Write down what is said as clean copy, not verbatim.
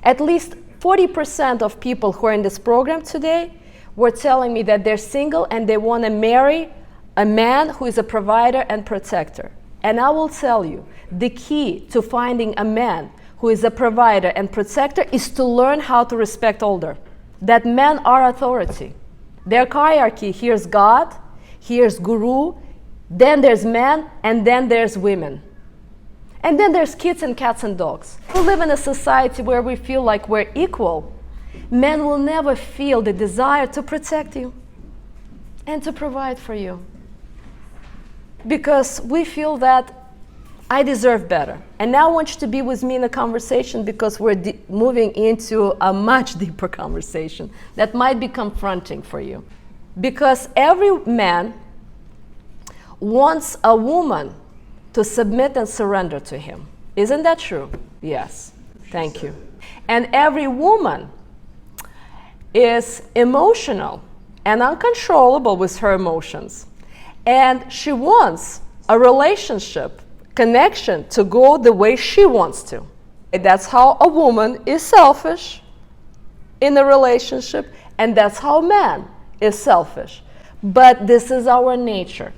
At least 40% of people who are in this program today were telling me that they're single and they want to marry a man who is a provider and protector. And I will tell you, the key to finding a man who is a provider and protector is to learn how to respect older. That men are authority. Their hierarchy, here's God, here's guru, then there's men, and then there's women. And then there's kids and cats and dogs. We live in a society where we feel like we're equal. Men will never feel the desire to protect you and to provide for you. Because we feel that I deserve better. And now I want you to be with me in a conversation because we're moving into a much deeper conversation that might be confronting for you. Because every man wants a woman to submit and surrender to him. Isn't that true? Yes. Thank you. And every woman is emotional and uncontrollable with her emotions. And she wants a relationship, connection to go the way she wants to. That's how a woman is selfish in a relationship, and that's how a man is selfish. But this is our nature.